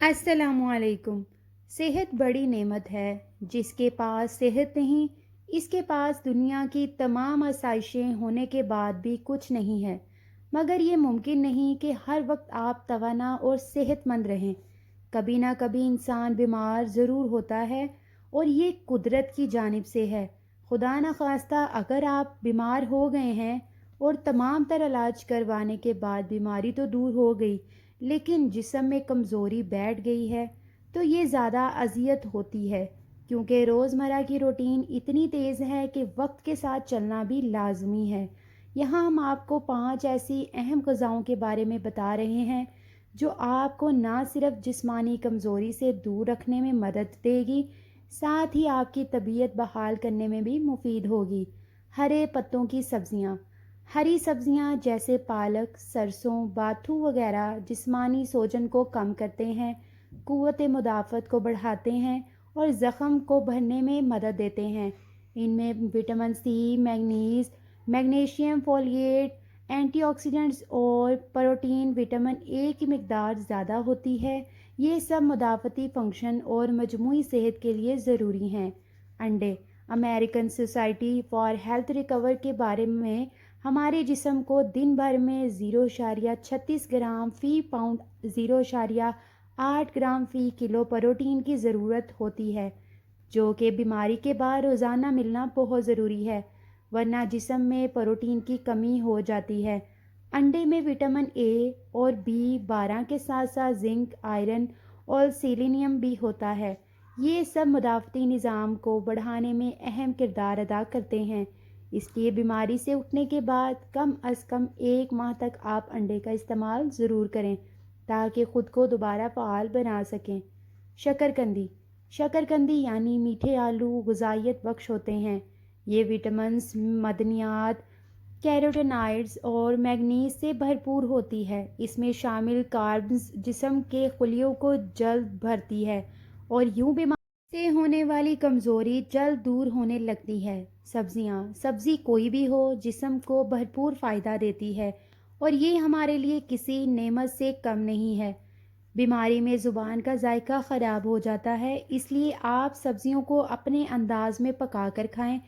السلام علیکم۔ صحت بڑی نعمت ہے۔ جس کے پاس صحت نہیں، اس کے پاس دنیا کی تمام آسائشیں ہونے کے بعد بھی کچھ نہیں ہے۔ مگر یہ ممکن نہیں کہ ہر وقت آپ توانا اور صحت مند رہیں۔ کبھی نہ کبھی انسان بیمار ضرور ہوتا ہے، اور یہ قدرت کی جانب سے ہے۔ خدا نخواستہ اگر آپ بیمار ہو گئے ہیں اور تمام تر علاج کروانے کے بعد بیماری تو دور ہو گئی، لیکن جسم میں کمزوری بیٹھ گئی ہے، تو یہ زیادہ اذیت ہوتی ہے، کیونکہ روزمرہ کی روٹین اتنی تیز ہے کہ وقت کے ساتھ چلنا بھی لازمی ہے۔ یہاں ہم آپ کو 5 ایسی اہم غذاؤں کے بارے میں بتا رہے ہیں جو آپ کو نہ صرف جسمانی کمزوری سے دور رکھنے میں مدد دے گی، ساتھ ہی آپ کی طبیعت بحال کرنے میں بھی مفید ہوگی۔ ہرے پتوں کی سبزیاں۔ ہری سبزیاں جیسے پالک، سرسوں، باتھو وغیرہ جسمانی سوجن کو کم کرتے ہیں، قوت مدافعت کو بڑھاتے ہیں اور زخم کو بھرنے میں مدد دیتے ہیں۔ ان میں vitamin C, manganese, magnesium, folate, antioxidants اور پروٹین وٹامن اے کی مقدار زیادہ ہوتی ہے۔ یہ سب مدافعتی فنکشن اور مجموعی صحت کے لیے ضروری ہیں۔ انڈے۔ American society for health recover کے بارے میں ہمارے جسم کو دن بھر میں 0.36 گرام فی پاؤنڈ 0.8 گرام فی کلو پروٹین کی ضرورت ہوتی ہے، جو کہ بیماری کے بعد روزانہ ملنا بہت ضروری ہے، ورنہ جسم میں پروٹین کی کمی ہو جاتی ہے۔ انڈے میں وٹامن اے اور B12 کے ساتھ ساتھ زنک، آئرن اور سیلینیم بھی ہوتا ہے۔ یہ سب مدافعتی نظام کو بڑھانے میں اہم کردار ادا کرتے ہیں۔ اس لیے بیماری سے اٹھنے کے بعد کم از کم 1 ماہ تک آپ انڈے کا استعمال ضرور کریں تاکہ خود کو دوبارہ فعال بنا سکیں۔ شکرکندی۔ شکرکندی یعنی میٹھے آلو غذائیت بخش ہوتے ہیں۔ یہ وٹامنز، معدنیات، کیروٹینائڈز اور مینگنیز سے بھرپور ہوتی ہے۔ اس میں شامل کاربز جسم کے خلیوں کو جلد بھرتی ہے اور یوں بیماری سے ہونے والی کمزوری جلد دور ہونے لگتی ہے۔ سبزیاں۔ سبزی کوئی بھی ہو جسم کو بھرپور فائدہ دیتی ہے، اور یہ ہمارے لیے کسی نعمت سے کم نہیں ہے۔ بیماری میں زبان کا ذائقہ خراب ہو جاتا ہے، اس لیے آپ سبزیوں کو اپنے انداز میں پکا کر کھائیں۔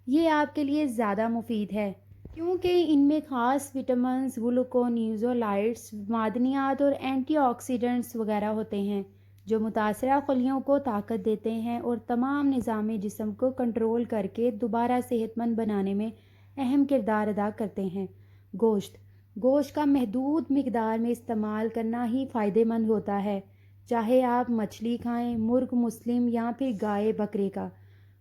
یہ آپ کے لیے زیادہ مفید ہے، کیونکہ ان میں خاص وٹامنز، گلوکونیوزولائڈز، معدنیات اور اینٹی آکسیڈنٹس وغیرہ ہوتے ہیں جو متاثرہ خلیوں کو طاقت دیتے ہیں اور تمام نظام جسم کو کنٹرول کر کے دوبارہ صحت مند بنانے میں اہم کردار ادا کرتے ہیں۔ گوشت۔ گوشت کا محدود مقدار میں استعمال کرنا ہی فائدہ مند ہوتا ہے، چاہے آپ مچھلی کھائیں، مرغ مسلم یا پھر گائے بکرے کا۔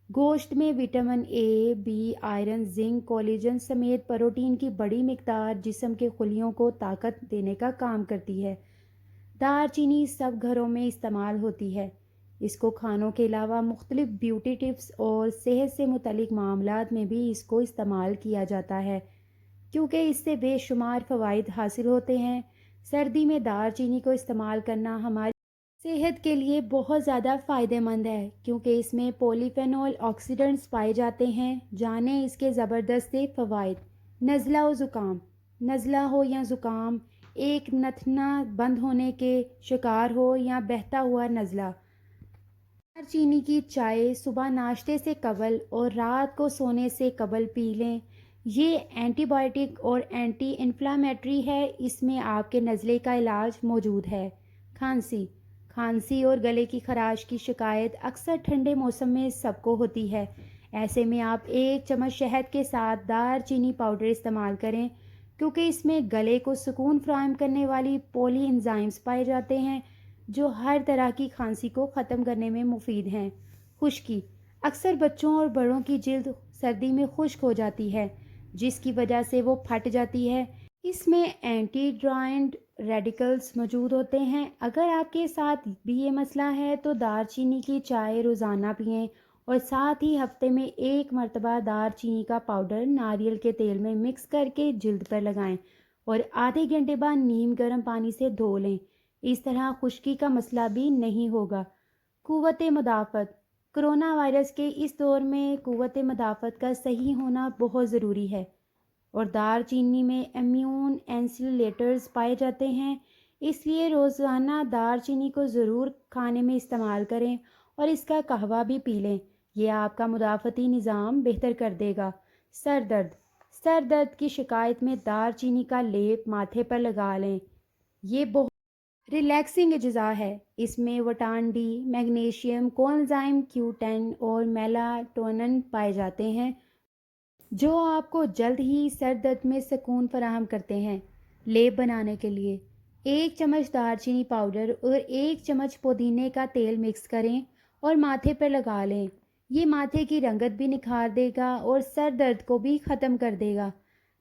گوشت میں vitamin A, B, iron, zinc, collagen سمیت پروٹین کی بڑی مقدار جسم کے خلیوں کو طاقت دینے کا کام کرتی ہے۔ دار چینی سب گھروں میں استعمال ہوتی ہے۔ اس کو کھانوں کے علاوہ مختلف بیوٹی ٹپس اور صحت سے متعلق معاملات میں بھی اس کو استعمال کیا جاتا ہے، کیونکہ اس سے بے شمار فوائد حاصل ہوتے ہیں۔ سردی میں دار چینی کو استعمال کرنا ہماری صحت کے لیے بہت زیادہ فائدہ مند ہے، کیونکہ اس میں پولی فینول آکسیڈنٹس پائے جاتے ہیں۔ جانیں اس کے زبردست فوائد۔ نزلہ و زکام۔ نزلہ ہو یا زکام، ایک نتھنا بند ہونے کے شکار ہو یا بہتا ہوا نزلہ، دار چینی کی چائے صبح ناشتے سے قبل اور رات کو سونے سے قبل پی لیں۔ یہ اینٹی بائیوٹک اور اینٹی انفلامیٹری ہے، اس میں آپ کے نزلے کا علاج موجود ہے۔ کھانسی۔ کھانسی اور گلے کی خراش کی شکایت اکثر ٹھنڈے موسم میں سب کو ہوتی ہے۔ ایسے میں آپ 1 چمچ شہد کے ساتھ دار چینی پاؤڈر استعمال کریں، کیونکہ اس میں گلے کو سکون فراہم کرنے والی پولی انزائمز پائے جاتے ہیں جو ہر طرح کی کھانسی کو ختم کرنے میں مفید ہیں۔ خشکی۔ اکثر بچوں اور بڑوں کی جلد سردی میں خشک ہو جاتی ہے، جس کی وجہ سے وہ پھٹ جاتی ہے۔ اس میں اینٹی ڈرائنٹ ریڈیکلز موجود ہوتے ہیں۔ اگر آپ کے ساتھ بھی یہ مسئلہ ہے تو دار چینی کی چائے روزانہ پئیں، اور ساتھ ہی ہفتے میں 1 مرتبہ دار چینی کا پاؤڈر ناریل کے تیل میں مکس کر کے جلد پر لگائیں اور آدھے گھنٹے بعد نیم گرم پانی سے دھو لیں۔ اس طرح خشکی کا مسئلہ بھی نہیں ہوگا۔ قوت مدافعت۔ کرونا وائرس کے اس دور میں قوت مدافعت کا صحیح ہونا بہت ضروری ہے، اور دار چینی میں امیون انسولیٹرز پائے جاتے ہیں۔ اس لیے روزانہ دار چینی کو ضرور کھانے میں استعمال کریں اور اس کا قہوہ بھی پی لیں۔ یہ آپ کا مدافعتی نظام بہتر کر دے گا۔ سر درد کی شکایت میں دار چینی کا لیپ ماتھے پر لگا لیں۔ یہ بہت ریلیکسنگ اجزاء ہے۔ اس میں وٹامن ڈی، میگنیشیم، کوانزائم Q10 اور میلاٹونن پائے جاتے ہیں جو آپ کو جلد ہی سر درد میں سکون فراہم کرتے ہیں۔ لیپ بنانے کے لیے 1 چمچ دار چینی پاؤڈر اور 1 چمچ پودینے کا تیل مکس کریں اور ماتھے پر لگا لیں۔ یہ ماتھے کی رنگت بھی نکھار دے گا اور سر درد کو بھی ختم کر دے گا۔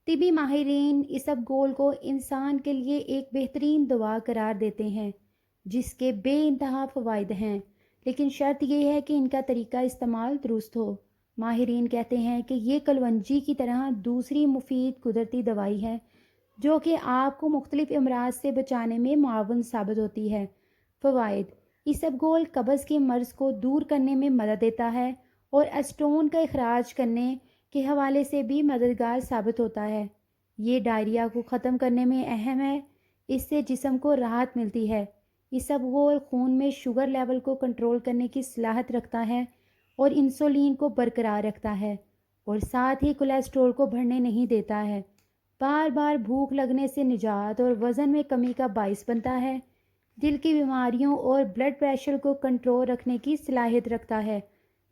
طبی ماہرین اسبگول کو انسان کے لیے ایک بہترین دوا قرار دیتے ہیں جس کے بے انتہا فوائد ہیں، لیکن شرط یہ ہے کہ ان کا طریقہ استعمال درست ہو۔ ماہرین کہتے ہیں کہ یہ کلونجی کی طرح دوسری مفید قدرتی دوائی ہے جو کہ آپ کو مختلف امراض سے بچانے میں معاون ثابت ہوتی ہے۔ فوائد: اسبگول قبض کے مرض کو دور کرنے میں مدد دیتا ہے اور اسٹون کا اخراج کرنے کے حوالے سے بھی مددگار ثابت ہوتا ہے۔ یہ ڈائریا کو ختم کرنے میں اہم ہے، اس سے جسم کو راحت ملتی ہے۔ اسبگول خون میں شوگر لیول کو کنٹرول کرنے کی صلاحیت رکھتا ہے اور انسولین کو برقرار رکھتا ہے اور ساتھ ہی کولیسٹرول کو بڑھنے نہیں دیتا ہے۔ بار بار بھوک لگنے سے نجات اور وزن میں کمی کا باعث بنتا ہے۔ دل کی بیماریوں اور بلڈ پریشر کو کنٹرول رکھنے کی صلاحیت رکھتا ہے۔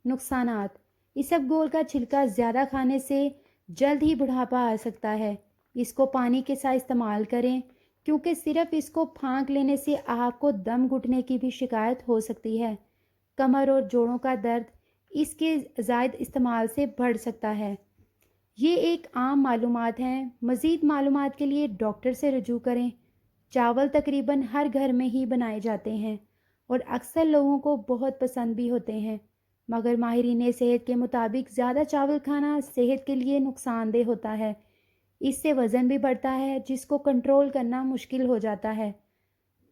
نقصانات: اسبگول کا چھلکا زیادہ کھانے سے جلد ہی بڑھاپا آ سکتا ہے۔ اس کو پانی کے ساتھ استعمال کریں کیونکہ صرف اس کو پھانک لینے سے آپ کو دم گھٹنے کی بھی شکایت ہو سکتی ہے۔ کمر اور جوڑوں کا درد اس کے زائد استعمال سے بڑھ سکتا ہے۔ یہ ایک عام معلومات ہیں۔ مزید معلومات کے لیے ڈاکٹر سے رجوع کریں۔ چاول تقریباً ہر گھر میں ہی بنائے جاتے ہیں اور اکثر لوگوں کو بہت پسند بھی ہوتے ہیں، مگر ماہرین صحت کے مطابق زیادہ چاول کھانا صحت کے لیے نقصان دہ ہوتا ہے۔ اس سے وزن بھی بڑھتا ہے جس کو کنٹرول کرنا مشکل ہو جاتا ہے۔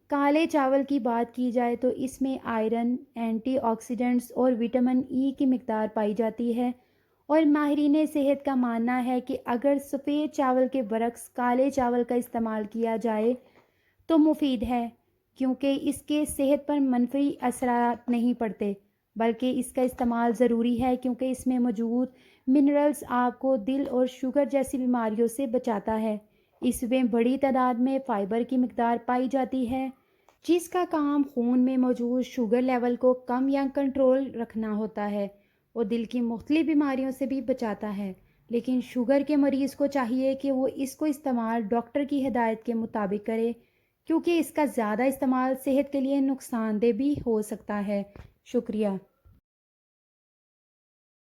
کالے چاول کی بات کی جائے تو اس میں آئرن، اینٹی آکسیڈنٹس اور وٹامن ای کی مقدار پائی جاتی ہے اور ماہرین صحت کا ماننا ہے کہ اگر سفید چاول کے برعکس کالے چاول کا استعمال کیا جائے تو مفید ہے، کیونکہ اس کے صحت پر منفی اثرات نہیں پڑتے، بلکہ اس کا استعمال ضروری ہے کیونکہ اس میں موجود منرلز آپ کو دل اور شوگر جیسی بیماریوں سے بچاتا ہے۔ اس میں بڑی تعداد میں فائبر کی مقدار پائی جاتی ہے جس کا کام خون میں موجود شوگر لیول کو کم یا کنٹرول رکھنا ہوتا ہے اور دل کی مختلف بیماریوں سے بھی بچاتا ہے۔ لیکن شوگر کے مریض کو چاہیے کہ وہ اس کو استعمال ڈاکٹر کی ہدایت کے مطابق کرے کیونکہ اس کا زیادہ استعمال صحت کے لیے نقصان دہ بھی ہو سکتا ہے۔ شکریہ۔